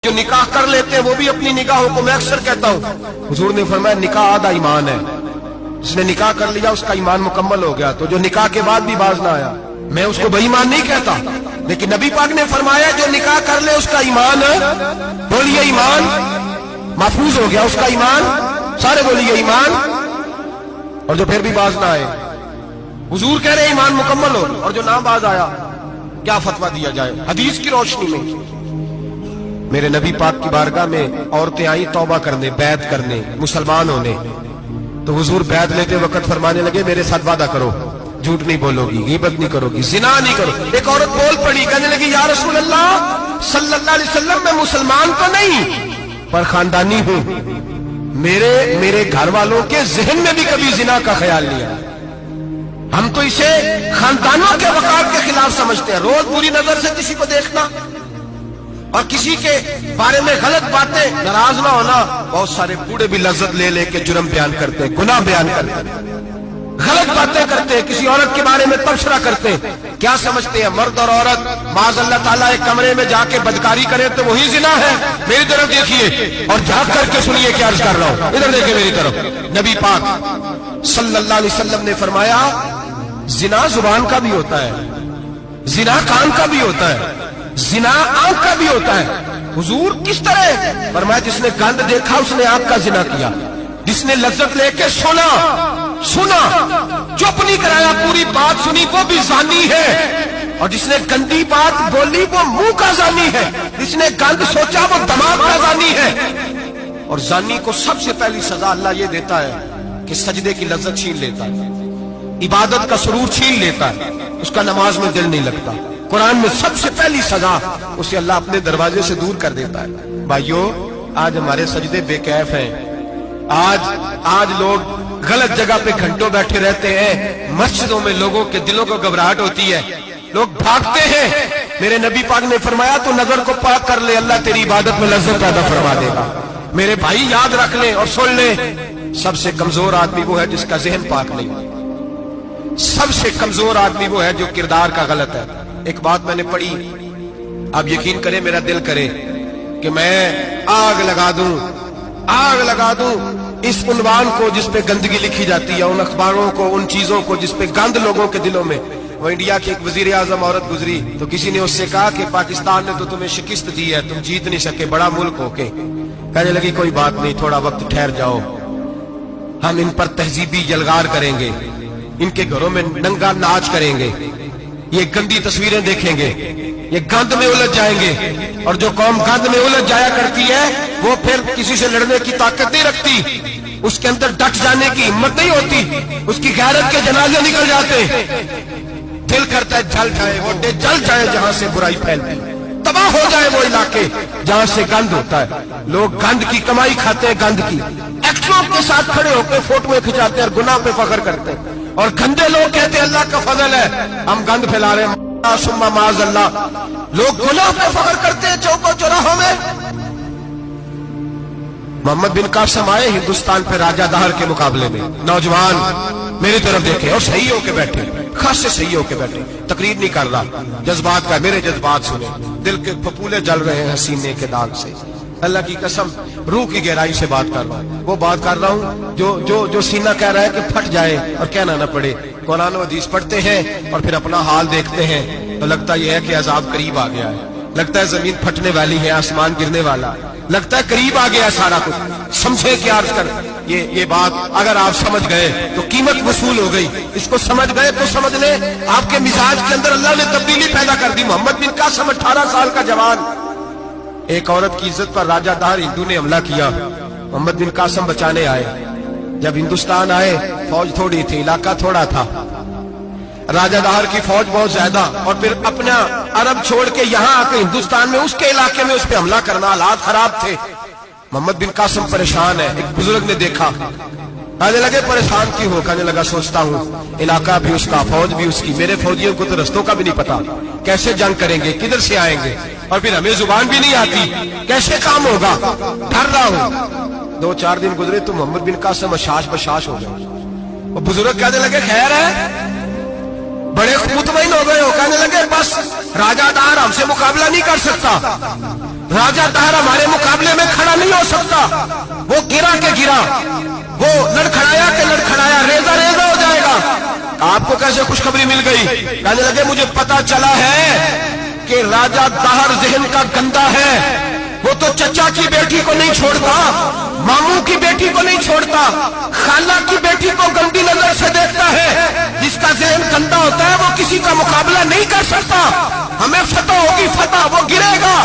جو نکاح کر لیتے ہیں وہ بھی اپنی نگاہوں کو، میں اکثر کہتا ہوں، حضور نے فرمایا نکاح آدھا ایمان ہے، جس نے نکاح کر لیا اس کا ایمان مکمل ہو گیا، تو جو نکاح کے بعد بھی باز نہ آیا میں اس کو بے ایمان نہیں کہتا، لیکن نبی پاک نے فرمایا جو نکاح کر لے اس کا ایمان، بولیے ایمان محفوظ ہو گیا، اس کا ایمان، سارے بولیے ایمان، اور جو پھر بھی باز نہ آئے، حضور کہہ رہے ایمان مکمل ہو، اور جو نہ باز آیا کیا فتویٰ دیا جائے حدیث کی روشنی میں؟ میرے نبی پاک کی بارگاہ میں عورتیں آئی توبہ کرنے، بیعت کرنے، مسلمان ہونے، تو حضور بیعت لیتے وقت فرمانے لگے میرے ساتھ وعدہ کرو، جھوٹ نہیں بولو گی، غیبت نہیں کرو گی، زنا نہیں کرو۔ ایک عورت بول پڑی، کہنے لگی یا رسول اللہ صلی اللہ علیہ وسلم میں مسلمان تو نہیں پر خاندانی ہوں، میرے گھر والوں کے ذہن میں بھی کبھی زنا کا خیال نہیں آیا، ہم تو اسے خاندانوں کے وقار کے خلاف سمجھتے ہیں، روز بری نظر سے کسی کو دیکھنا اور کسی کے بارے میں غلط باتیں، ناراض نہ ہونا۔ بہت سارے بوڑھے بھی لذت لے لے کے جرم بیان کرتے، گناہ بیان کرتے، غلط باتیں کرتے، کسی عورت کے بارے میں تبصرہ کرتے، کیا سمجھتے ہیں مرد اور عورت معاذ اللہ تعالیٰ ایک کمرے میں جا کے بدکاری کرے تو وہی زنا ہے؟ میری طرف دیکھیے اور جھانک کر کے سنیے کیا عرض کر رہا ہوں، ادھر دیکھیں میری طرف۔ نبی پاک صلی اللہ علیہ وسلم نے فرمایا زنا زبان کا بھی ہوتا ہے، زنا کان کا بھی ہوتا ہے، زنا آنکھ کا بھی ہوتا ہے۔ حضور کس طرح؟ فرمایا جس نے گند دیکھا اس نے آنکھ کا زنا کیا، جس نے لذت لے کے سنا چپ نہیں کرایا، پوری بات سنی، وہ بھی زانی ہے، اور جس نے گندی بات بولی وہ منہ کا زانی ہے، جس نے گند سوچا وہ دماغ کا زانی ہے۔ اور زانی کو سب سے پہلی سزا اللہ یہ دیتا ہے کہ سجدے کی لذت چھین لیتا ہے، عبادت کا سرور چھین لیتا ہے، اس کا نماز میں دل نہیں لگتا۔ قرآن میں سب سے پہلی سزا اسے اللہ اپنے دروازے سے دور کر دیتا ہے۔ بھائیو آج ہمارے سجدے بے کیف ہیں، آج لوگ غلط جگہ پہ گھنٹوں بیٹھے رہتے ہیں، مسجدوں میں لوگوں کے دلوں کو گھبراہٹ ہوتی ہے، لوگ بھاگتے ہیں۔ میرے نبی پاک نے فرمایا تو نظر کو پاک کر لے، اللہ تیری عبادت میں لذت پیدا فرما دے گا۔ میرے بھائی یاد رکھ لیں اور سن لیں، سب سے کمزور آدمی وہ ہے جس کا ذہن پاک نہیں، سب سے کمزور آدمی وہ ہے جو کردار کا غلط ہے۔ ایک بات میں نے پڑھی، آپ یقین کریں میرا دل کرے کہ میں آگ لگا دوں اس عنوان کو جس پہ گندگی لکھی جاتی ہے، ان اخباروں کو، ان چیزوں کو جس پہ گند لوگوں کے دلوں میں۔ وہ انڈیا کی ایک وزیر اعظم عورت گزری تو کسی نے اس سے کہا کہ پاکستان نے تو تمہیں شکست دی ہے، تم جیت نہیں سکے بڑا ملک ہو کے۔ کہنے لگی کوئی بات نہیں، تھوڑا وقت ٹھہر جاؤ، ہم ان پر تہذیبی یلغار کریں گے، ان کے گھروں میں ننگا ناچ کریں گے، یہ گندی تصویریں دیکھیں گے، یہ گند میں الجھ جائیں گے، اور جو قوم گند میں الجھ جایا کرتی ہے وہ پھر کسی سے لڑنے کی طاقت نہیں رکھتی، اس کے اندر ڈٹ جانے کی ہمت نہیں ہوتی، اس کی غیرت کے جنازے نکل جاتے، دل کرتا ہے جل جائے وہ جل جائے جہاں سے برائی پھیلتی، تباہ ہو جائے وہ علاقے جہاں سے گند ہوتا ہے۔ لوگ گند کی کمائی کھاتے ہیں، گند کی ایکٹروں کے ساتھ کھڑے ہو کے فوٹویں کھچاتے ہیں اور گناہ پہ فخر کرتے ہیں، اور گندے لوگ کہتے ہیں اللہ کا فضل ہے ہم گند پھیلا رہے ہیں، ثم معاذ اللہ۔ لوگ گناہ پہ فخر کرتے ہیں چوکوں چوراہوں میں۔ محمد بن قاسم آئے ہندوستان پہ راجہ دہر کے مقابلے میں، نوجوان میری طرف دیکھیں اور صحیح ہو کے بیٹھے، خاصے صحیح ہو کے بیٹھے، تقریر نہیں کر رہا، جذبات کا، میرے جذبات سنیں، دل کے پھپولے جل رہے ہیں حسینے کے داغ سے، اللہ کی قسم روح کی گہرائی سے بات کر رہا ہوں، وہ بات کر رہا ہوں جو سینہ کہہ رہا ہے کہ پھٹ جائے اور کہنا نہ پڑے۔ قرآن و حدیث پڑھتے ہیں اور پھر اپنا حال دیکھتے ہیں تو لگتا یہ ہے کہ عذاب قریب آ گیا ہے، لگتا ہے زمین پھٹنے والی ہے، آسمان گرنے والا، لگتا ہے قریب آ گیا سارا کچھ۔ سمجھے کیا عرض کر یہ بات اگر آپ سمجھ گئے تو قیمت وصول ہو گئی، اس کو سمجھ گئے تو سمجھ لیں آپ کے مزاج کے اندر اللہ نے تبدیلی پیدا کر دی۔ محمد بن قاسم 18 سال کا جوان، ایک عورت کی عزت پر راجہ دہر ہندو نے حملہ کیا، محمد بن قاسم بچانے آئے۔ جب ہندوستان آئے فوج تھوڑی تھی، علاقہ تھوڑا تھا، راجہ دہر کی فوج بہت زیادہ، اور پھر اپنا عرب چھوڑ کے یہاں آ کے ہندوستان میں اس کے علاقے میں اس پہ حملہ کرنا، حالات خراب تھے۔ محمد بن قاسم پریشان ہے، ایک بزرگ نے دیکھا، کہنے لگے پریشان کیوں ہو؟ کہنے لگا سوچتا ہوں علاقہ بھی اس کا، فوج بھی اس کی، میرے فوجیوں کو تو رستوں کا بھی نہیں پتا، کیسے جنگ کریں گے، کدھر سے آئیں گے، اور پھر ہمیں زبان بھی نہیں آتی، کیسے کام ہوگا، ڈر رہا ہوں۔ 2-4 دن گزرے تو محمد بن قاسم اشاش بشاش ہو گئے، وہ بزرگ کہنے لگے خیر ہے، بڑے مطمئن ہو گئے ہو، کہنے لگے بس راجہ دہر ہم سے مقابلہ نہیں کر سکتا، राजा दहर हमारे मुकाबले में खड़ा नहीं हो सकता। वो गिरा के गिरा, वो लड़खड़ाया के लड़खड़ाया, रेजा रेजा हो जाएगा। आपको कैसे खुशखबरी मिल गई? कहने लगे मुझे पता चला है कि राजा दहर जहन का गंदा है। वो तो चचा की बेटी को नहीं छोड़ता, मामू की बेटी को नहीं छोड़ता, खाला की बेटी को गंदी नजर से देखता है। जिसका जहन गंदा होता है वो किसी का मुकाबला नहीं कर सकता। हमें फतह होगी, फतह, वो गिरेगा।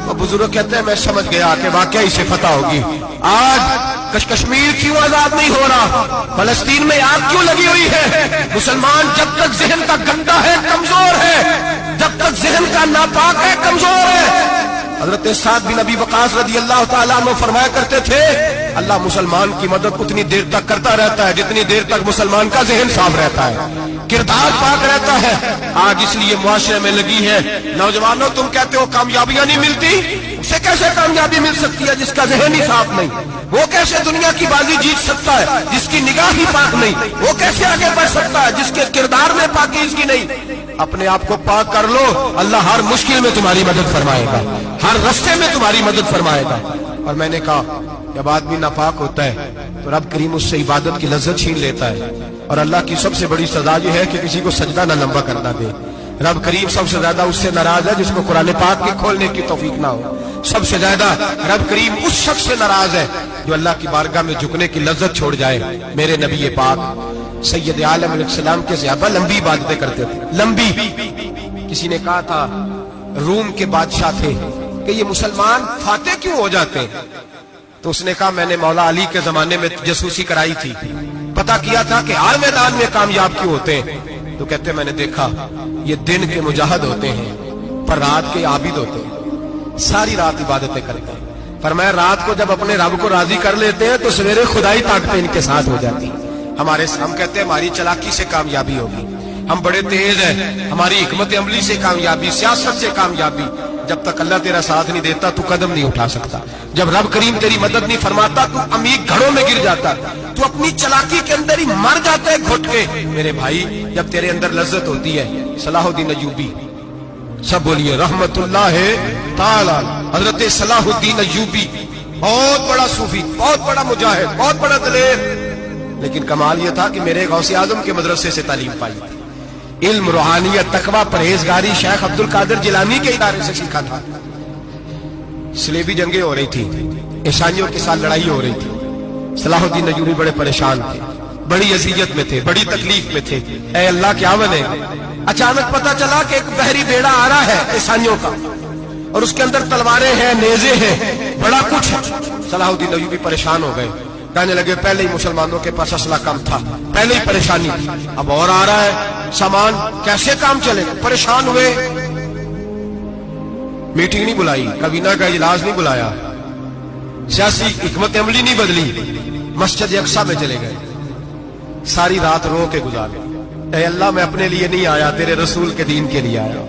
तो बुजुर्ग कहते हैं मैं समझ गया कि वाकई से फतह होगी। आज कश्मीर क्यों आजाद नहीं हो रहा? फलस्तीन में आग क्यों लगी हुई है? मुसलमान जब तक जहन का गंदा है, कमजोर है, जब तक जहन का नापाक है, कमजोर है। हजरत साद बिन अबी वकास रजी अल्लाह ताला अन्हु फरमाया करते थे, अल्लाह मुसलमान की मदद उतनी देर तक करता रहता है जितनी देर तक मुसलमान का जहन साफ रहता है, किरदार पाक रहता है। आज इसलिए मुआशरे में लगी है। नौजवानों, तुम कहते हो कामयाबियां नहीं मिलती, उसे कैसे कामयाबी मिल सकती है जिसका जहन ही साफ नहीं? वो कैसे दुनिया की बाजी जीत सकता है जिसकी निगाह ही पाक नहीं? वो कैसे आगे बढ़ सकता है जिसके किरदार में पाकीज़गी नहीं? अपने आप को पाक कर लो, अल्लाह हर मुश्किल में तुम्हारी मदद फरमाएगा, हर रास्ते में तुम्हारी मदद फरमाएगा। और मैंने कहा जब आदमी नापाक होता है तो रब करीम उससे इबादत की लज्जत छीन लेता है। और अल्लाह की सबसे बड़ी सजा यह है कि किसी को सजदा ना लंबा करना दे। रब करीम सबसे ज्यादा उससे नाराज है जिसको कुरान पाक के खोलने की तौफीक ना हो। सबसे ज्यादा रब करीम उस शख्स से नाराज है जो अल्लाह की बारगाह में झुकने की लज्जत छोड़ जाए। मेरे नबी पाक सैयद आलम अलैहिस्सलाम के ज़्यादा लंबी इबादतें करते थे, लंबी। किसी ने कहा था, रूम के बादशाह थे, कि ये मुसलमान फाते क्यों हो जाते हैं? तो उसने कहा मैंने मौला अली के जमाने में जासूसी कराई थी, पता किया था कि हर मैदान में कामयाब क्यों होते हैं। तो कहते मैंने देखा ये दिन के मुजाहिद होते हैं पर रात के आबिद होते हैं, सारी रात इबादतें करते हैं। पर मैं रात को जब अपने रब को राजी कर लेते हैं तो सवेरे खुदाई ताकतें इनके साथ हो जाती है। हम कहते हैं हमारी चालाकी से कामयाबी होगी, हम बड़े तेज हैं, हमारी हिकमत अमली से कामयाबी, सियासत से कामयाबी। जब तक अल्लाह तेरा साथ नहीं देता तू कदम नहीं उठा सकता। जब रब करीम तेरी मदद नहीं फरमाता तू अमीर घड़ों में गिर जाता, तू अपनी चालाकी के अंदर ही मर जाता है घुट के। मेरे भाई, जब तेरे अंदर लज्जत होती है, सलाहुद्दीन अय्यूबी, सब बोलिए रहमतुल्लाह ताला, हजरत सलाहुद्दीन अय्यूबी बहुत बड़ा सूफी, बहुत बड़ा मुजाहिद, बहुत बड़ा दलेर। लेकिन कमाल यह था कि मेरे गौसे आजम के मदरसे से तालीम पाई, इल्म, रूहानियत, तकवा, परहेजगारी शेख अब्दुल कादिर जिलानी के इदारे से सीखा था। सलेबी जंगें हो रही थी, ईसाइयों के साथ लड़ाई हो रही थी। सलाहुद्दीन अय्यूबी बड़े परेशान थे, बड़ी अज़ियत में थे, बड़ी तकलीफ में थे। ऐ अल्लाह क्या बने? अचानक पता चला कि एक बहरी बेड़ा आ रहा है ईसाइयों का और उसके अंदर तलवारें हैं, नेज़े हैं, बड़ा कुछ है। सलाहुद्दीन अय्यूबी परेशान हो गए, कहने लगे पहले ही मुसलमानों के पास असला कम था, पहले ही परेशानी थी, अब और आ रहा है सामान, कैसे काम चले? परेशान हुए, मीटिंग नहीं बुलाई, कबीना का इजलास नहीं बुलाया, सियासी हिकमत अमली नहीं बदली, मस्जिद अक्सा में चले गए, सारी रात रो के गुजारे। ऐ अल्लाह मैं अपने लिए नहीं आया, तेरे रसूल के दीन के लिए आया।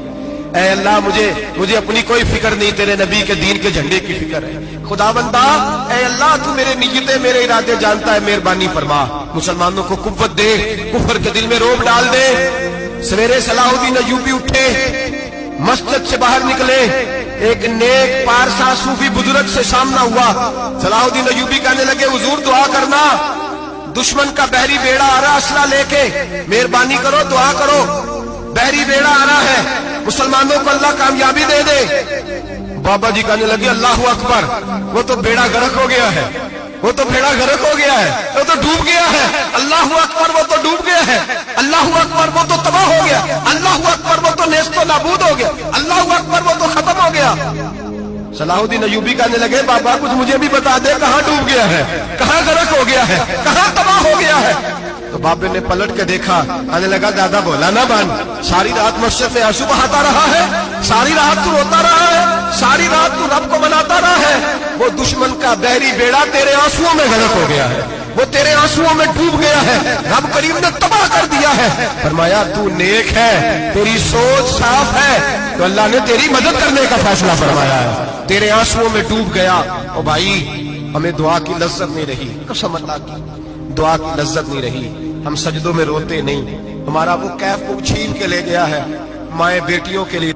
ऐ अल्लाह मुझे अपनी कोई फिक्र नहीं, तेरे नबी के दीन के झंडे की फिक्र है। खुदाबंदा, ऐ अल्लाह तू मेरे नियतें, मेरे इरादे जानता है, मेहरबानी फरमा, मुसलमानों को कुव्वत दे, कुफर के दिल में रोब डाल दे। सवेरे सलाहुद्दीन अय्यूबी उठे, मस्जिद से बाहर निकले, एक नेक पारसा सूफी बुजुर्ग से सामना हुआ। सलाहुद्दीन अय्यूबी कहने लगे हुजूर दुआ करना, दुश्मन का बहरी बेड़ा आ रहा असला लेके, मेहरबानी करो, दुआ करो, बहरी बेड़ा आ रहा है, मुसलमानों को अल्लाह कामयाबी दे दे। बाबा जी कहने लगे अल्लाह अकबर, वो तो बेड़ा गर्क हो गया है, वो तो बेड़ा गर्क हो गया है, वो तो डूब गया है। अल्लाह अकबर, वो तो डूब गया है। अल्लाह अकबर, वो तो तबाह हो गया। अल्लाह अकबर, वो तो नेस्तो नाबूद हो गया। अल्लाह अकबर, वो तो खत्म हो गया। सलाहुद्दीन अय्यूबी कहने लगे बाबा कुछ मुझे भी बता दे, कहाँ डूब गया है, कहाँ गर्क हो गया है, कहाँ तबाह हो गया है? तो बाबे ने पलट के देखा, आने लगा दादा बोला ना बन, सारी रात मस्जिद में आंसू बहाता रहा है, सारी रात तू रोता रहा है, सारी रात तू रब को मनाता रहा है। वो दुश्मन का बहरी बेड़ा तेरे आंसुओं में गलत हो गया है, वो तेरे आंसुओं में डूब गया है, रब करीम ने तबाह कर दिया है। फरमाया तू नेक है, तेरी सोच साफ है, तो अल्लाह ने तेरी मदद करने का फैसला फरमाया है। तेरे आंसुओं में डूब गया। ओ भाई, हमें दुआ की लज्जत नहीं रही, कसम अल्लाह की, दुआ की लज्जत नहीं रही। हम सजदों में रोते नहीं, हमारा वो कैफ को छीन के ले गया है। माए बेटियों के लिए